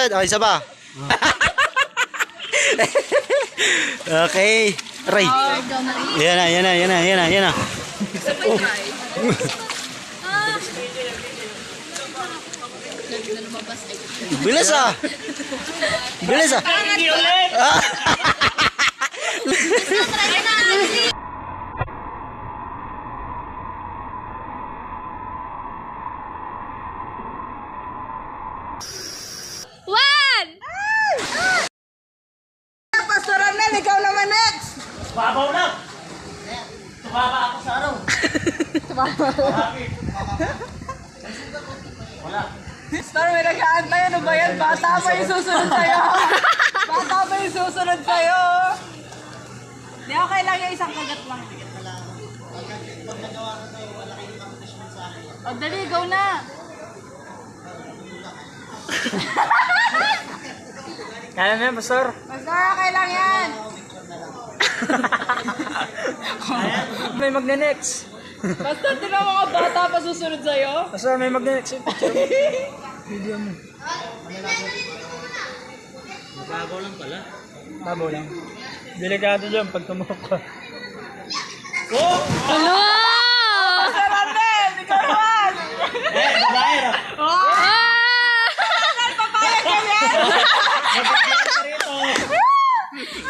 sunod. Okay, isa pa. Okay. Aray. Yan na, yan na, yan na, yan na, yan na. Oh. Bilis ah. Bilis ah. Pastor Arnel, ikaw naman next! Babaw na! Tumaba ako sa araw. Wala. Pastor, may nag-aantay. Ano ba yan? Bata pa yung susunod sa'yo. Bata pa yung susunod sa'yo. Di, okay lang yung isang kagat lang. O, dali, go na! Kaya na yan, Pastor. Pastor, okay lang yan! May magna-next. Pastor, di ba mga bata pa susunod sa'yo? Pastor, may magna-next. Video mo. Babaw lang pala. Babaw lang. Delikado dyan pag tumok ka. Oh! Hello! Pastor Arnel, ikaw naman! Babae ra. Oh! Papayag ka yan!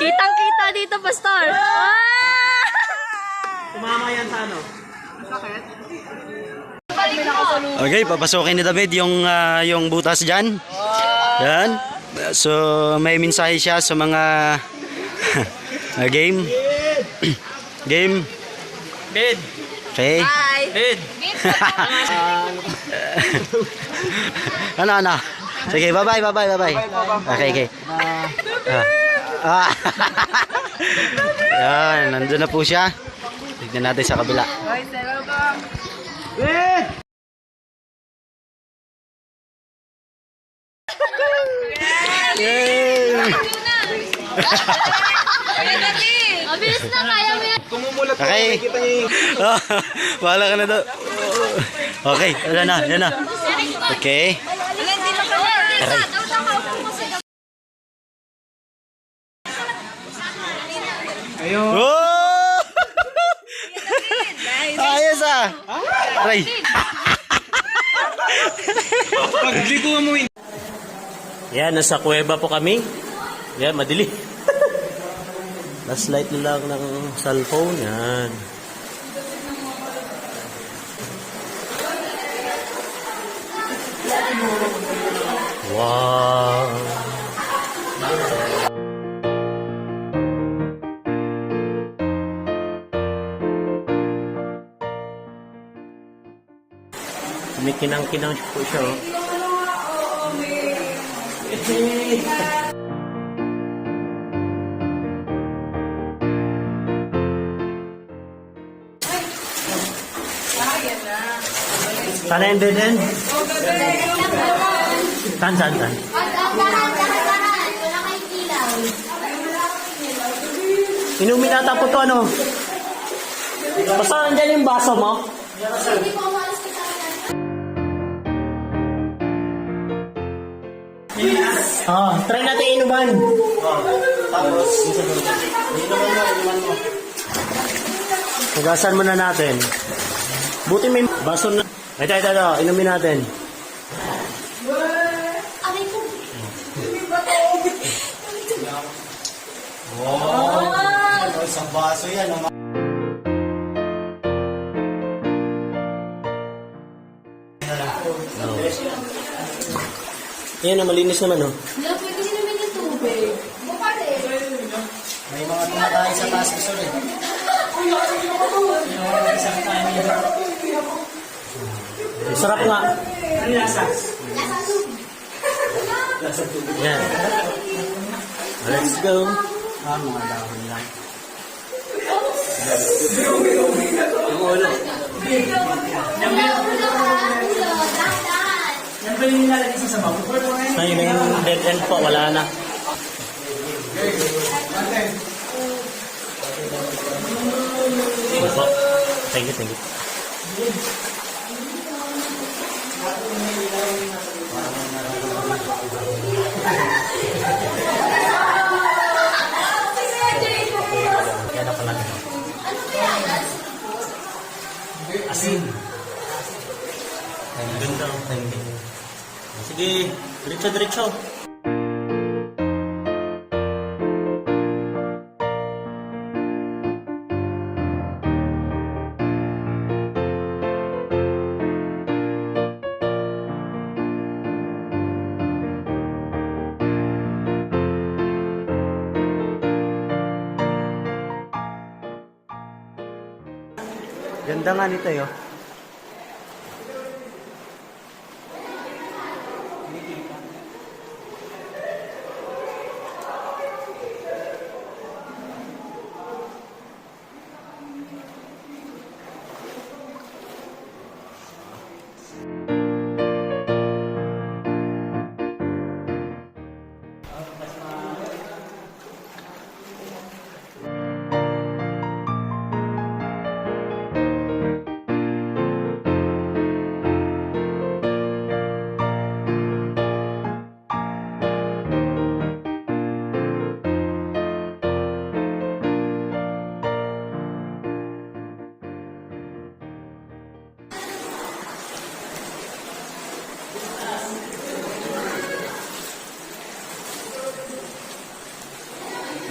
Kitang-kita dito, Pastor. Tumama yan sa ano? Okay, papasukin ni David yung butas diyan. Yan. So may mensahe siya sa mga game. Game. Bid. Okay. Bye! Bid. Ano. Sige, bye-bye. Okay, okay. Yan, nandun na po siya. Tignan natin sa kabila. Guys, welcome! Bid! Yay! Mabilis na, kaya mo yan. Kumumulat ko. Okay. Nakikita niyo yung... Bahala ka na daw. Okay, yan na. Okay. Aray. Ayun. Oh! Ayos ah. Aray. Pagligo mo yun. Yan, nasa kuweba po kami. Yan, madili. Last light na lang ng cellphone. Yan. Wow. Kumikinang-kinang po siya, oh. Sana yung dead end? Saan? Dahan. Wala kayong kilaw. Inumin nata po to, ano? Basta nandyan yung baso mo? Hindi ko umalas kita. Try natin inuman. Tapos, inuman mo. Hugasan muna natin. Buti may baso na. Ito, inumin natin. Aray ko. Wow! Isang baso yan. Yan na, malinis naman, oh. Wala, pwede din naman yung tubig. May mga tumatay sa taas gusto rin. Sarap nga. Ano lasa? Yan. Let's go. Mga dahon lang. Yung ulo. Yan ba yung nilalagay sa sabaw? Ayun yung dead end po, wala na. Opo. Thank you. Diretso, diretso. Ganda nga nito yo.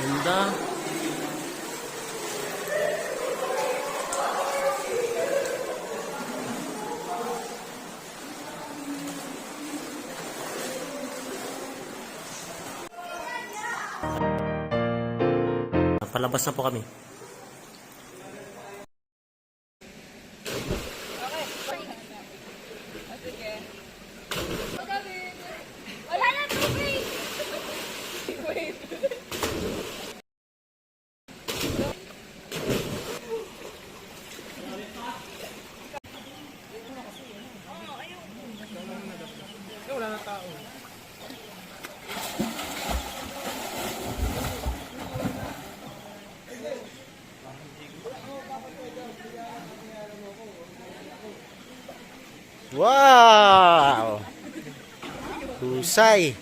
Ganda. Palabas na po kami. Wala na tubig! Wow! Husay!